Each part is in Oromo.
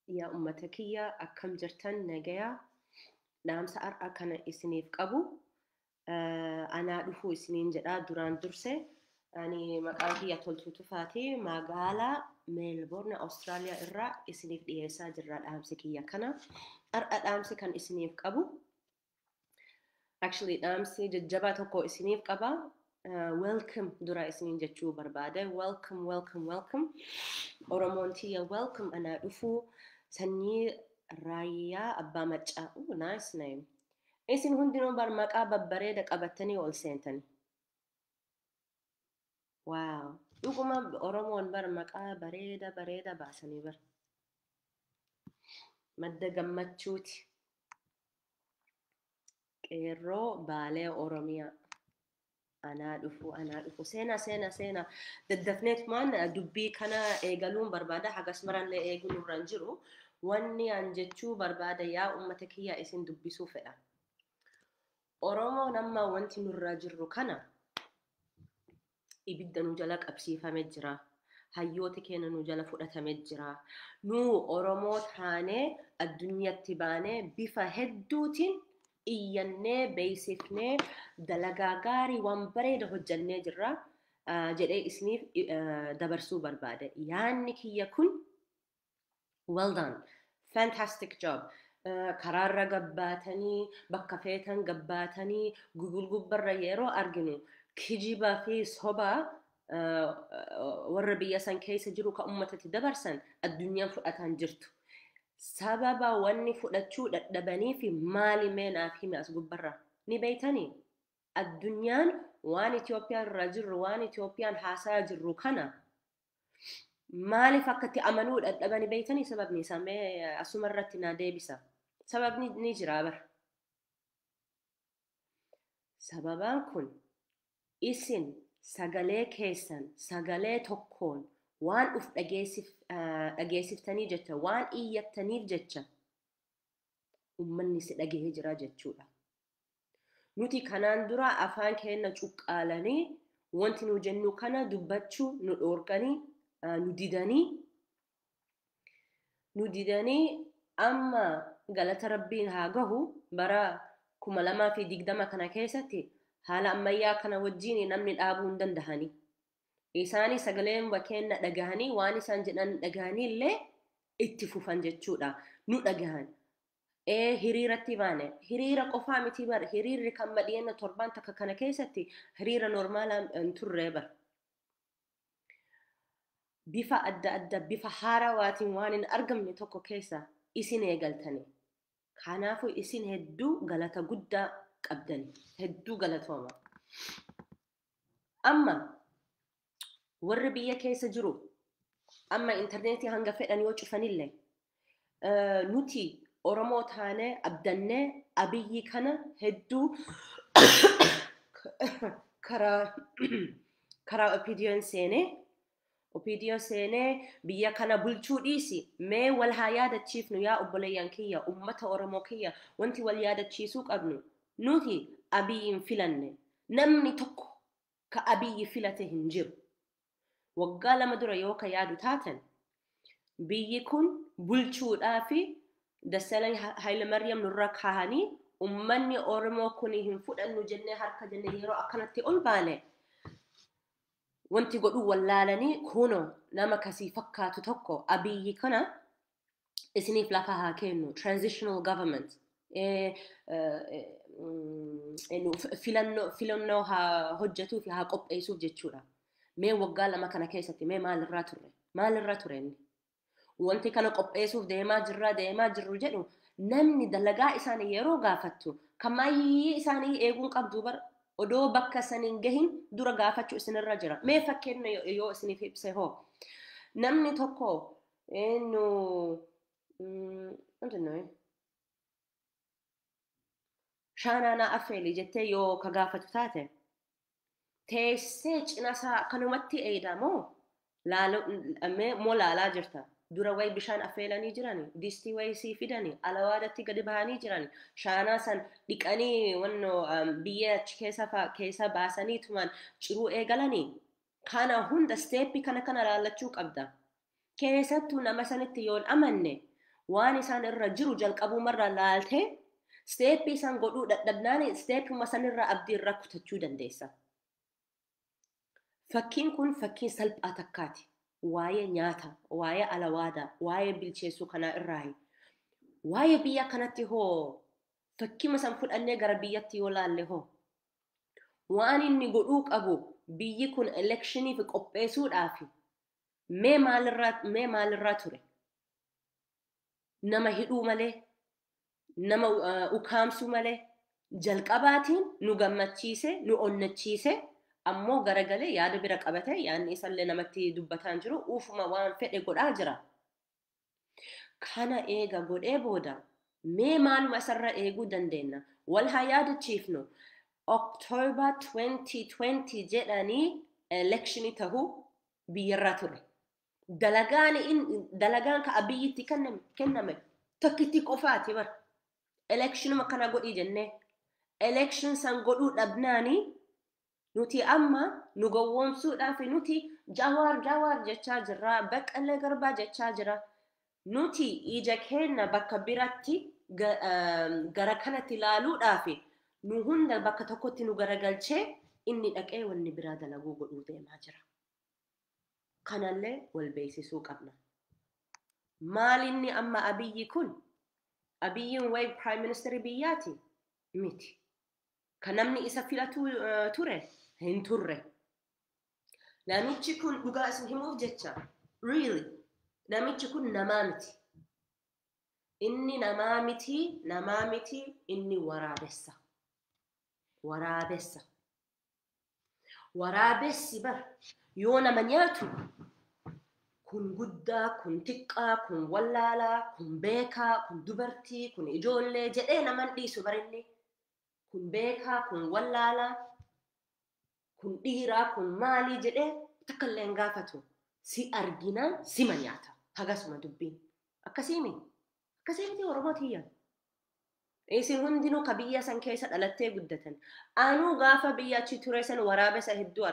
yaa ummata kiyya akkam jirtan nagaya dhaamsa har'a kana isiniif qabu anaa dhufuu isiniin jedhaa duraan durse ani maqaan kiyya Toltuu Tufaatii magaalaa Meelboorn Awustiraaliyaa irraa isiniif dhiyeessaa jirra dhaamsi kiyya kana har'a dhaamsi kan isiniif qabu actually dhaamsi jajjabaa tokko isiniif qaba welcome dura isiniin jechuu barbaade welcome Oromoon tiyya welcome anaa dhufuu sanyii raayyaa abbaa maccaa nice name isin hundinuu bar maqaa babbareeda qabattanii ol seentanii wow dhuguma Oromoon bar maqaa bareeda baasanii bar madda gammachuuti qeerroo baalee Oromiyaa anaa dhufu seena daddafneet maan dubbii kana eegaluun barbaada hagas marallee eeguun irraan jiru wanni an jechuu barbaada yaa ummata kiyya isin dubbisuu fedha Oromoo nama wanti nurraa jirru kana ibidda nu jala qabsiifamee jira hayyoota keenya nu jala fudhatamee jira nu Oromoo taanee addunyaatti baanee bifa hedduutiin iyyannee beeksifnee dalagaa gaarii waan bareeda hojjannee jirra jedhee isiniif dabarsuu barbaade yaanni kiyya kun well done fantastic job karaarra gabbaatanii bakka feetan gabbaatanii gugulgubbarra yeroo arginu kijibaa fi sobaa warra biyya san keessa jiru ka ummatatti dabarsan addunyaan fudhataan jirtu sababa wanni fudhachuu dadhabanii fi maali meenaaf hime as gubbarra ni beeytanii addunyaan waan Itoophiyaan irra jirru waan Itoophiyaan haasaa jirru kana maaliif akkatti amanuu dadhabanii beeytanii sababni isaa mee asuma irratti naa deebisa sababni ni jira bar sababaan kun isin sagalee keessan sagalee tokkoon waan uf dhageessiftanii jecha waan iyyattaniif jecha ummanni si dhagahee jira jechuudha nuti kanaan dura afaan keenya cuqqaalanii wanti nu jennu kana dubbachuu nu dhoorganii nu didanii amma galata rabbiin haa gahu bara 2020 kana keessatti haala ammayyaa kana wajjiin namni dhaabuu hin dandahani isaanii sagaleen bakkeenya dhagahanii waan isaan jedhan dhagahanii illee itti fufan jechuudha nu dhagahan hiriiratti baane hiriira qofaa miti bar hiriirri kan madhiyenna torban takka kana keessatti hiriira normaalaa turree bar bifa adda bifa haarawaatiin waan hin argamne tokko keessa isin eegaltanii kanaafuu isin hedduu galata guddaa qabdanii hedduu galatooma amma warri biyya keessa jiru amma interneetii hanga fedhan yoo cufanillee nuti Oromoo taanee abdannee abiyyi kana hedduu karaa opiidiyoon seenee biyya kana bulchuu dhiisi mee wal haa yaadachiifnu yaa obboleeyyan kiyya ummata Oromoo kiyya wanti wal yaadachiisuu qabnu nuti abiyyiin filanne namni tokko ka abiyyi filate hin jiru waggaa 2 dura yoo ka yaadu taatan biyyi kun bulchuudhaa fi Dassalany Haile Maryam nurra kaahanii ummanni Oromoo kun hin fudhannu jennee harka jennee yeroo akkanatti ol baane wanti godhu wallaalanii kuno nama kasii fakkaatu tokko abiyyi kana isiniif lafa haa kennu transitional government filannoo haa hojjetuu fi haa qopheessuuf jechuudha mee waggaa 2 kana keessatti mee maalirra ture inni wanti kana qopheessuuf deemaa jirru jedhu namni dalagaa isaanii yeroo gaafattu kamaayii isaanii eeguun qabdu bar odoo bakka saniin gahin dura gaafachuu isinirra jira mee fakkeenya yoo isiniif ibse hoo namni tokko shaanaanaa affeeli jettee yoo ka gaafatu taate teessee cinasaa akkanumatti eedamoo laalaa jirta dura way bishaan affeelanii jirani distii way sii fidanii alawaadatti gadi bahanii jirani shaanaa san dhiqanii wanno biyya achi keessa baasanii tuman ciruu eegalanii kana hunda steepii kana laalachuu qabda keessattuu nama sanitti yoon amanne waan isaan irra jiru jalqabumarra laaltee steeppii isaan godhuu dadhabnaan steeppuma sanirra abdii irra kutachuu dandeessa. Fakkiin kun fakkii salphaa takkaati. Waa'ee nyaata, waa'ee alawaadaa, waa'ee bilcheessuu kanaa irraayi. Waa'ee biyya kanatti hoo fakkima san fudhannee gara biyyatti yoo laalle hoo waan inni godhuu qabu biyyi kun elekshinii fi qopheessuudhaaf mee maalirraa ture? Nama hidhuu malee, nama ukaamsuu malee, jalqabaatiin nu gammachiise, nu onnachiise, ammoo garagalee yaada bira qabate yaanni isallee namatti dubbataan jiru uufuma waan fedhe godhaa jira. Kana eega godhee booda mee maaluma isarra eeguu dandeenya? Wal haa yaadachiifnu. October 2020 jedhanii elekshinii tahuu biyyarraa ture. Dalagaan ka abiyyitti kenname tokkitti qofaati bar. Elekshinuma kana godhii jennee. Elekshin san godhuu dhabnaanii nuti amma nu gowwoomsuudhaaf nuti Jawaar jechaa jirra, Baqqalee Garbaa jechaa jira. Nuti ija keenya bakka biratti gara kanatti ilaaluudhaaf nu hunda bakka tokkotti nu garagalchee inni dhaqee wanni biraa dalaguu godhuu deemaa jira. Kanallee wal beeksisuu qabna. Maal inni amma abiyyi kun? Abiyyiin wayi prime minister biyyaati? Miti. Kan namni isa filatu ture? Hin turre. Namichi kun dhugaa isin himuuf jecha. Really? Namichi kun namaa miti. Inni namaa miti, inni waraabessa. Waraabessi bar yoo nama nyaatu kun guddaa, kun xiqqaa, kun wallaalaa, kun beekaa, kun dubartii, kun ijoollee jedhee naman dhiisu barinni. Kun beekaa, kun wallaalaa, kun dhiiraa, kun maalii jedhee takkallee hin gaafatu. Si arginaan sima nyaata. Hagasuma dubbiin. Akkasiimiti Oromootiyyaan. Isin hundinuu ka biyya san keessa dhalattee guddatan. Anuu gaafa biyya achi ture san waraabessa hedduu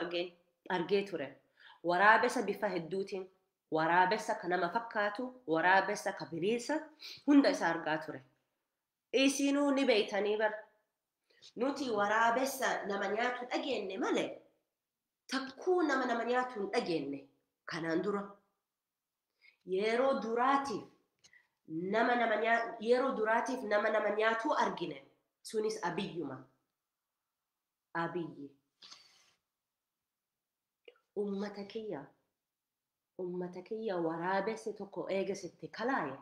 argee ture. Waraabessa bifa hedduutiin, waraabessa ka nama fakkaatu, waraabessa ka bilisa hunda isa argaa ture. Isinuu ni beeytanii bar. Nuti waraabessa nama nyaatu dhageenne malee takkuu nama nyaatu hin dhageenne. Kanaan dura. Yeroo duraatiif nama nyaatu argine. Sunis abiyyuma. Abiyyi. Ummata kiyya waraabessi tokko eegasitti kalaaye.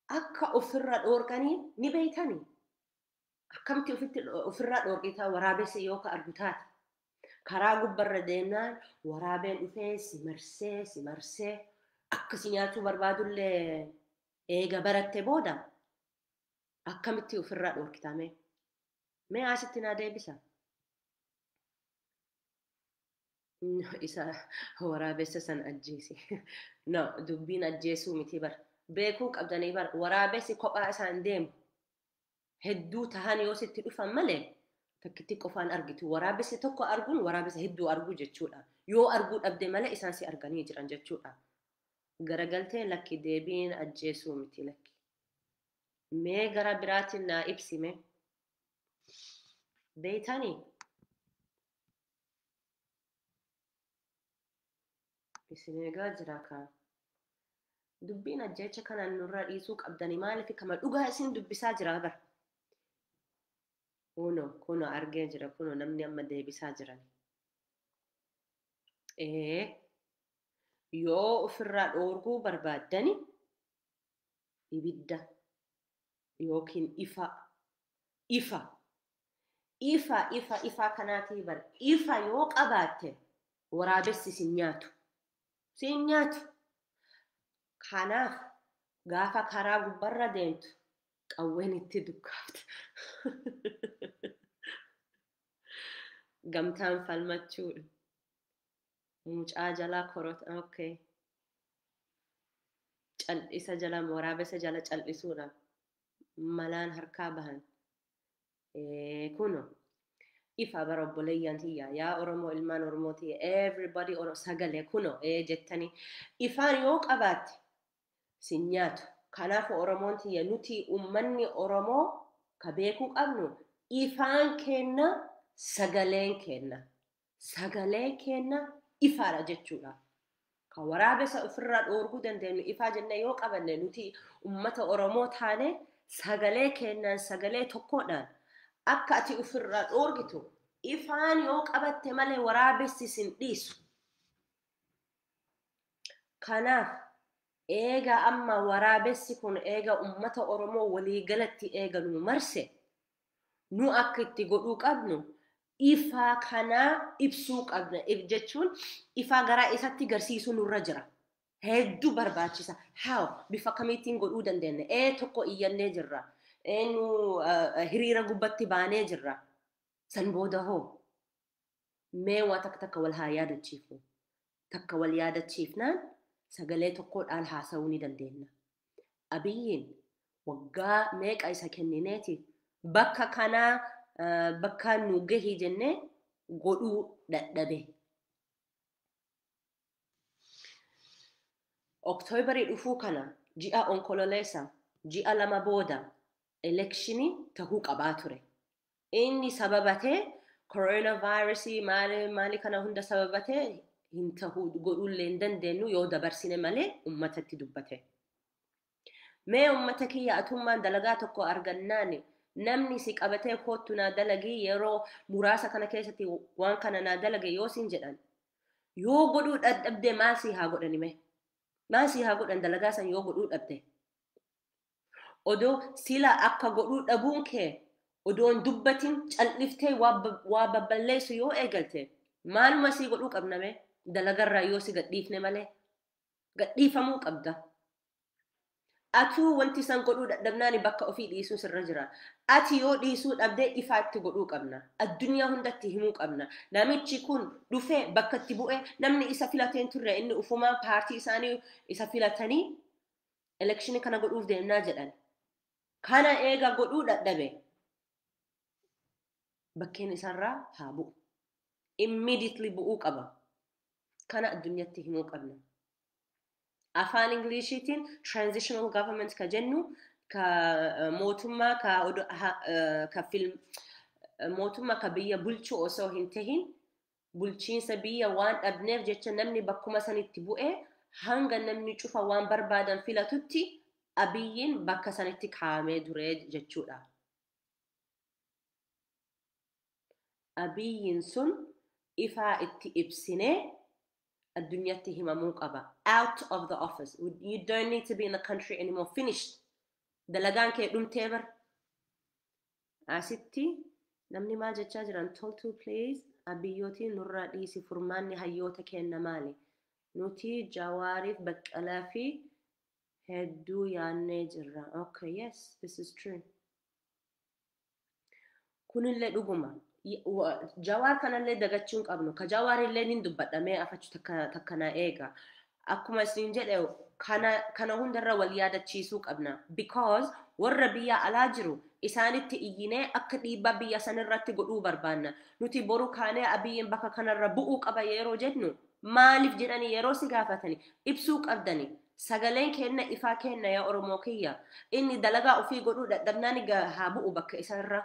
Akka ofirra dhoorqanii ni beeytanii. Akkamitti ofirra dhoorqitaa waraabessi yoo ka argu taate. Karaa gubbarra deemnaan waraabeen dhufee si marsee akkasi nyaatuu barbaadullee eega baratte booda akkamitti ofirraa dhoorkitame? Mee asitti naa deebisa. Isa waraabessa san ajjeesi. No, dubbiin ajjeesuu miti bar. Beekuu qabdanii bar. Waraabessi kophaa isaan deemu. Hedduu tahan yoo sitti dhufan malee takkitti qofaan argitu. Waraabessi tokko arguun waraabessa hedduu arguu jechuudha. Yoo arguu dhabde malee isaan si arganii jiran jechuudha. Garagaltee lakki deebiin ajjeesuu miti lakki. Mee gara biraatiin naa ibsime. Beeytanii? Isin eegaa jira kaa. Dubbiin ajjeecha kanaan nurra dhiisuu qabdanii maaliif kama dhugaa isin dubbisaa jira bar. Kuno argee jira, kuno namni amma deebisaa jiran. Yoo ofirraa dhoorguu barbaaddani ibidda yookiin ifa kanaatii bar. Ifa yoo qabaatte waraabessi sin nyaatu. Kanaaf gaafa karaa gubbarra deemtu qawween itti dukkaafta. Gamtaan falmachuudha. Mucaa jalaa korota. Okay. Cal'isa jala waraabessa jala cal'isuudha. Malaan harkaa bahan. Kuno ifa bara obboleeyyan tiyya yaa Oromoo ilmaan Oromooti everybody sagalee kuno jettanii ifaan yoo qabaatte sinyaatu. Kanaaf Oromoon tiyya nuti ummanni Oromoo ka beekuu qabnu ifaan kenna sagaleen kenna. Sagaleen kenna ifaadha jechuudha. Ka waraabessa ofirraa dhoorguu dandeenyu ifaa jennee yoo qabanne nuti ummata Oromoo taane sagalee kennaan sagalee tokkodhaan akka ati ofirraa dhoorgitu ifaan yoo qabatte malee waraabessi sin dhiisu. Kanaaf eega amma waraabessi kun eega ummata Oromoo waliigalatti eega nu marse nu akka itti godhuu qabnu ifaa kanaa ibsuu qabna. Jechuun ifaa garaa isatti garsiisuu nurra jira. Hedduu barbaachisa. How bifa kamiitiin godhuu dandeenya? Tokko iyyannee jirra. Nu hiriira gubbatti baanee jirra. San booda hoo mee waa takka wal haa yaadachiifnu. Takka wal yaadachiifnaan sagalee tokkodhaan haasa'uu ni dandeenya. Abiyyiin waggaa meeqa isa kennineeti bakka kanaa bakka nu gahii jennee godhuu dadhabe. Oktoobarii dhufuu kana ji'a onkololeessa ji'a 2 booda elekshinii tahuu qabaa ture. Inni sababatee coronavirusii maali kana hunda sababatee hin tahuu godhuullee hin dandeenyu yoo dabarsine malee ummatatti dubbate. Mee ummata kiyya atummaan dalagaa tokko argannaani namni si qabatee kootu naa dalagii yeroo muraasa kana keessatti waan kana naa dalage yoo sin jedhan yoo godhuu dadhabde maal si haa godhanime? Maal si haa godhan dalagaa san yoo godhuu dhabde? Odoo sila akka godhuu dhabuun kee odoon dubbatin calliftee waa babballeessu yoo eegalte maaluma si godhuu qabname? Dalagarraa yoo si gadhiifne malee gadhiifamuu qabda. Atuu wanti san godhuu dadhabnaani bakka ofii dhiisuu sirra jira. Ati yoo dhiisuu dhabdee ifaatti godhuu qabna. Addunyaa hundatti himuu qabna. Namichi kun dhufee bakka itti bu'ee namni isa filateen turre inni ufumaa paartii isaanii isa filatanii elekshinii kana godhuuf deemnaa jedhan. Kana eega godhuu dadhabe bakkeen isarraa haa bu'u. Immediately bu'uu qaba. Kana addunyaatti himuu qabna. Afaan Ingiliishiitiin transitional government ka jennu ka mootummaa mootummaa ka biyya bulchuu osoo hin tahin bulchiinsa biyya waan dhabneef jecha namni bakkuma sanitti bu'ee hanga namni cufa waan barbaadan filatutti Abiyyiin bakka sanitti kaa'amee duree jechuudha. Abiyyiin sun ifaa itti ibsinee addunyatti himamuu qaba. Out of the office. You don't need to be in the country anymore. Finished. Dalagaan kee dhumtee bar. Asitti namni maal jechaa jiran toltu please abiyyootiin nurraa dhiisi furmaanni hayyoota kenna maali? Nuti Jawaariif Baqqalaa fi hedduu yaannee jirra. Okay, yes, this is true. Kunillee dhuguma. Jawaar kanallee dagachuun qabnu. Ka Jawaarillee nin dubbadhamee afachu takkana eega. Akkuma isin jedhe kana hundarra wal yaadachiisuu qabna. Because warra biyya alaa jiru isaanitti iyyinee akka dhiibbaa biyya sanirratti godhuu barbaanna. Nuti boru kaanee Abiyyiin bakka kanarra bu'uu qaba yeroo jennu maaliif jedhanii yeroo si gaafatanii ibsuu qabdanii. Sagaleen kenna ifaa kenna yaa Oromoo kiyya. Inni dalagaa ofii godhuu dadhabnaan haa bu'u bakka isarra.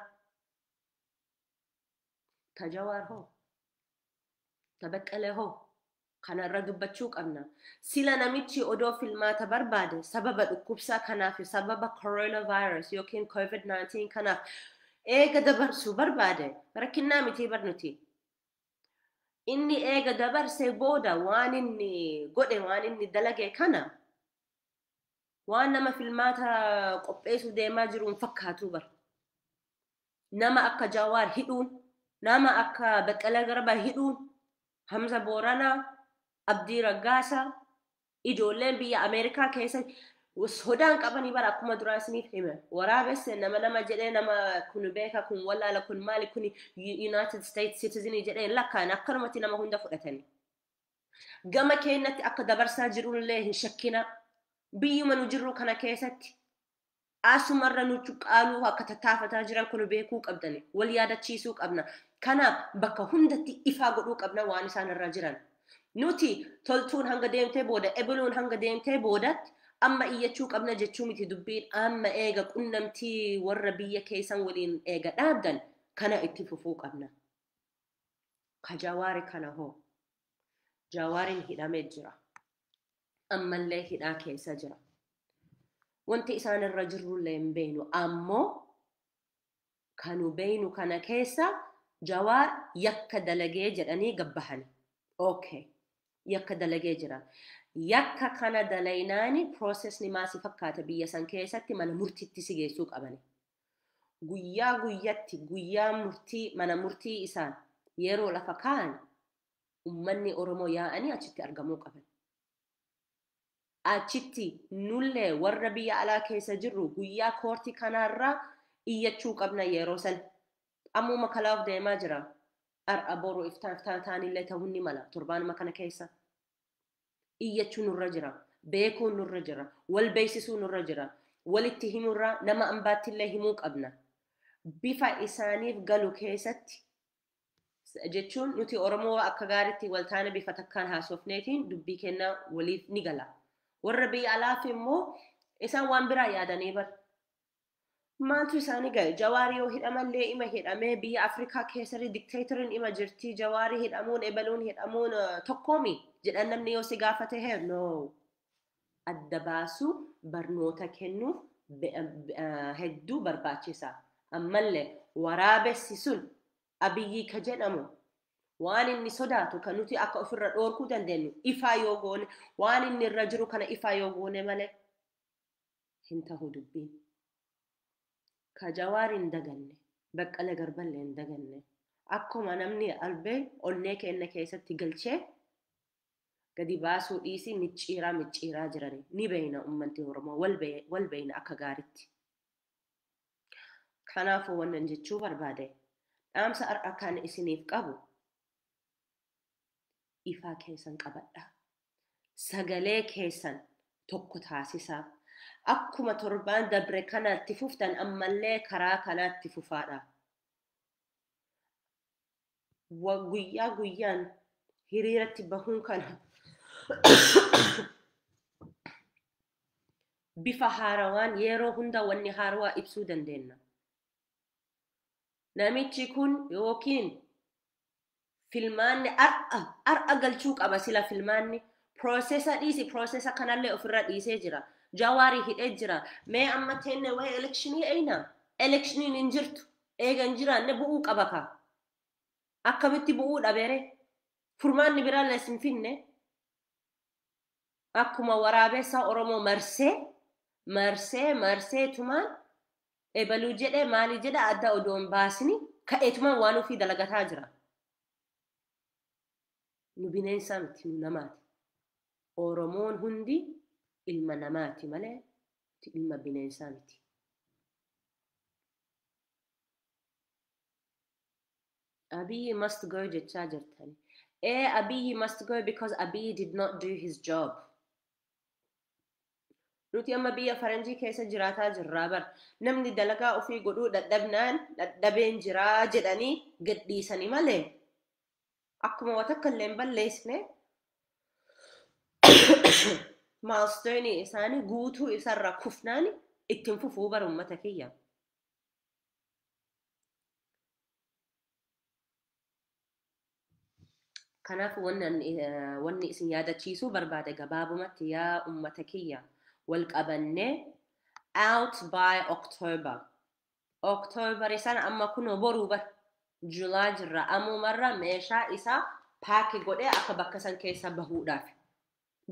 Ta Jawaar hoo? Ta Baqqalee hoo? Kanarra dubbachuu qabna. Sila namichi odoo filmaata barbaade sababa dhukkubsaa kanaaf sababa coronavirus yookiin COVID-19 kanaaf eega dabarsuu barbaade rakkinnaa miti barnuti. Inni eega dabarsee booda waan inni godhe waan inni dalage kana waan nama filmaata qopheessu deemaa jiruun fakkaatu bar. Nama akka Jawaar hidhuun nama akka Baqqalee Garbaa hidhuun Hamza Booranaa Abdii Raggaasaa ijoolleen biyya Ameerikaa keessa sodaan qabanii bara akkuma duraa isiniif hime waraabesse nama jedhee nama kun beeka kun wallaala kun maali kun United States citizen jedhee lakkaan akkanumatti nama hunda fudhatanii gama keenyatti akka dabarsaa jirullee hin shakkina biyyuma nu jirru kana keessatti asumarra nu cuqqaaluu akka tattaafataa jiran kun beekuu qabdani wal yaadachiisuu qabna kanaaf bakka hundatti ifaa godhuu qabna waan isaan irra jiran. Nuti toltuun hanga deemtee booda ebiluun hanga deemtee boodatti amma iyyachuu qabna jechuu miti dubbiin amma eega qunnamtii warra biyya keessan waliin eega dhaabdan kana itti fufuu qabna. Ka Jawaari kana hoo Jawaariin hidhamee jira ammallee hidhaa keessa jira. Wanti isaan irra jirrullee hin beeynu ammoo kanu beeynu kana keessa Jawaar yakka dalagee jedhanii gabbahani. Okay, yakka dalagee jira. Yakka kana dalaynaani processni maasi fakkaata biyya san keessatti mana murtiitti si geessuu qabani. Guyyaa guyyatti guyyaa murtii mana murtii isaan yeroo lafa kaan ummanni Oromoo yaa'anii achitti argamuu qaban. Achitti nullee warra biyya alaa keessa jirru guyyaa koortii kanarraa iyyachuu qabna yeroo san. Ammuma kalaaf deemaa jira. Ar'a boru iftaan taanillee ta'uu ni mala torbaanuma kana keessa. Iyyachuu nurra jira. Beekuun nurra jira. Wal beeksisuu nurra jira. Walitti himurraa nama ambaattillee himuu qabna. Bifa isaaniif galu keessatti jechuun nuti Oromoo akka gaariitti waltaana bifa takkaan haasofneetiin dubbii kennaa waliif ni gala. Warra biyya alaaf immoo isaan waan biraa yaadanii bar. Maaltu isaanii gahe Jawaari yoo hidhamallee ima hidhamee biyya Afrikaa keessatti dikteetoriin ima jirti Jawaari hidhamuun ebaluun hidhamuun tokkoomi jedhan namni yoo si gaafate hee no. Adda baasuu barnoota kennuuf hedduu barbaachisa. Ammallee waraabessi sun Abiyyi ka jedhamu waan inni sodaatu kan nuti akka ofirra dhoorkuu dandeenyu ifaa yoo goone waan inni irra jiru kana ifaa yoo goone malee hin ta'u dubbiin. Ka Jawaariin daganne Baqqala Garballee hin daganne akkuma namni albee onnee kenna keessatti galchee gadi baasuu dhiisii micciiraa jirani ni beeyna ummanti Oromoo wal beeyna akka gaaritti. Kanaafuu wannan jechuu barbaade dhaamsa har'a kan isiniif qabu ifaa keessan qabadha. Sagalee keessan tokko taasisaa. Akkuma torbaan dabre kanatti fuftan ammallee karaa kanaatti fufaadha. Guyyaa guyyaan hiriiratti bahuun kana bifa haarawaan yeroo hunda wanni haarawaa ibsuu dandeenya. Namichi kun yookiin filmaanni ar'a galchuu qaba sila filmaanni processa kanallee ofirra dhiisee jira. Jawaari hidhee jira. Mee amma teenne waa'ee elekshinii eeyna. Elekshiniin hin jirtu. Eegan jiraanne bu'uu qaba ka. Akkamitti bu'uu dhabere? Furmaanni biraan lees hin finne. Akkuma waraabessa Oromoo marsee tumaan ebaluu jedhee maali jedha adda odoon baasini ka'eetumaan waan ofii dalagataa jira. Nu bineensaa miti nu namaati. Oromoon hundi ilma namaati malee ilma bineensaa miti. Abiy must go jechaa jirtani. Abiy must go because Abiy did not do his job. Nuti amma biyya faranjii keessa jiraataa jirraa bar namni dalagaa ofii godhuu dadhabeen jiraa jedhanii gadhiisanii malee akkuma watakka illee hin balleessine milestone isaanii guutuu isarra kufnaani ittiin fufuu bar ummata kiyya. Kanaaf wanni isin yaadachiisuu barbaade gabaabumatti yaa ummata kiyya. Walqabannee out by October isaan amma kunoo boruu bar July jirra ammumarra meeshaa isaa paaki godhee akka bakka san keessa bahuudhaaf.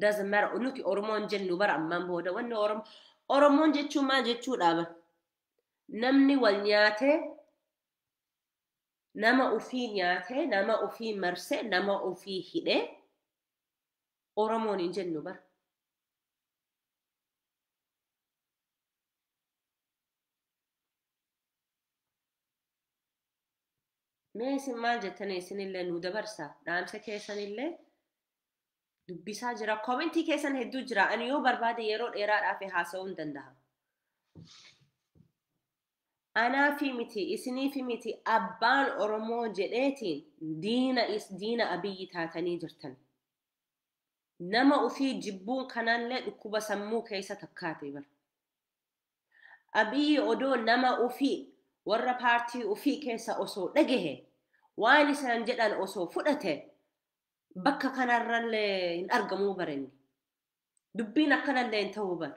Doesn't matter nuti Oromoon jennu bara ammaan booda wanni Oromoon jechuun maal jechuudha bar namni wal nyaatee nama ufii nyaatee nama ufii marsee nama ufii hidhee Oromoon hin jennu bar. Mee isin maal jettanii isinillee nu dabarsa dhaamsa keessanillee dubbisaa jira. Komentii keessan hedduu jira. Ani yoo barbaade yeroo dheeraadhaaf haasa'uu hin danda'a. Anaa fi miti isinii fi miti abbaan Oromoo jedheetiin diina Abiyyi taatanii jirtan. nama ufii jibbuun kanallee dhukkuba sammuu keessa takkaate bar. Abiy odoo nama ufii warra paartii ufii keessa osoo dhagahe waan isaan jedhan osoo fudhate bakka kanarrallee hin argamuu barenni. Dubbiin akkanallee hin ta'uu bar.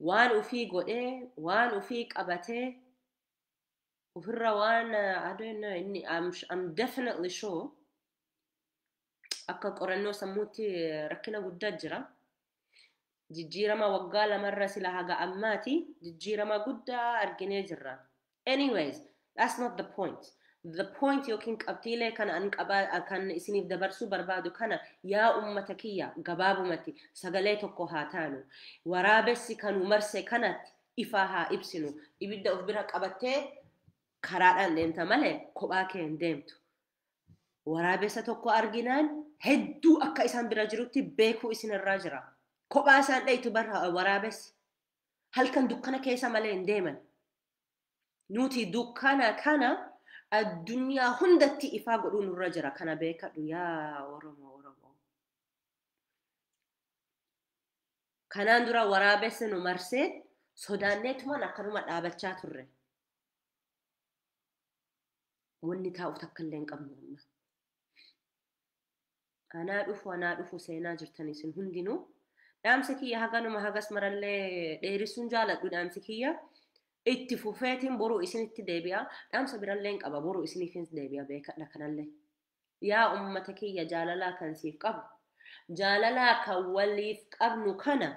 Waan ufii godhee waan ufii qabatee ufirra waan I don't know inni I'm definitely sure akka qorannoo sammuutti rakkina guddaa jira. Jijjiirama waggaa lamarra sila haga ammaati jijjiirama guddaa arginee jirra. Anyways, that's not the point. The point yookiin qabxiilee kana an qabaa kan isiniif dabarsuu barbaadu kana yaa ummata kiyya gabaabumatti sagalee tokko haa taanu. Waraabessi kanu marse kanatti ifaa haa ibsinu. Ibidda of bira qabattee karaadhaan deemta malee kophaa kee hin deemtu. Waraabessa tokko arginaan hedduu akka isaan bira jirutti beekuu isinirraa jira. Kophaa isaan dheeytu bara waraabessi. Halkan dukkana keessa malee hin deeman. Nuti dukkana kana addunyaa hundatti ifaa godhuu nurra jira. Kana beekadhu yaa Oromoo. Kanaan dura waraabessi nu marsee sodaanneetumaan akkanuma dhaabachaa turre. Wanni taa'u takka illee hin qabnu amma. Anaa dhufu seenaa jirtanii isin hundinuu. Dhaamsi kiyya haganuma hagas marallee dheerisuun jaaladhu dhaamsi kiyya. Itti fufeetiin boruu isinitti deebi'a. Dhaamsa birallee hin qaba boruu isiniifis deebi'a beekadha kanallee. Yaa ummata kiyya jaalalaa kan siif qabu. Jaalalaa kan waliif qabnu kana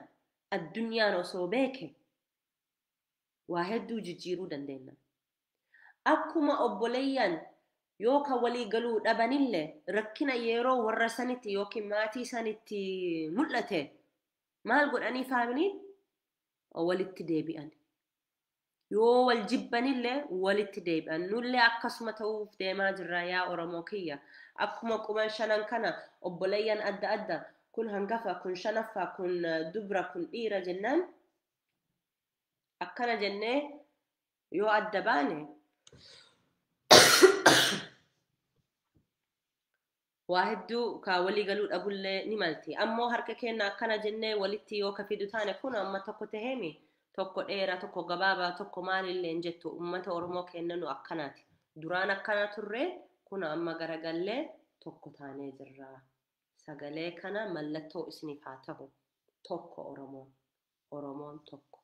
addunyaan osoo beeke waa hedduu jijjiiruu dandeenya. Akkuma obboleeyyan yoo kan walii galuu dhabanillee rakkina yeroo warra sanitti yookiin maatii sanitti mul'ate maal godhanii faamiliin walitti deebi'an. Yoo wal jibbanillee walitti deebi'an. Nullee akkasuma ta'uuf deemaa jirra yaa Oromoo kiyya. Akkuma quban shanan kana obboleeyyan adda adda kun hangafa kun shanaffaa kun dubra kun dhiira jennaan akkana jennee yoo adda baane waa hedduu ka walii galuu dhabullee ni malti. Ammoo harka keenya akkana jennee walitti yoo ka fidu taane kun amma tokko taheemi tokko dheeraa tokko gabaabaa tokko maalillee hin jettu ummata Oromoo keenya nu akkanaati. Duraan akkana turre kun amma garagallee tokko taanee jirra. Sagalee kana mallattoo isiniif haa ta'u. Tokko Oromoon tokko.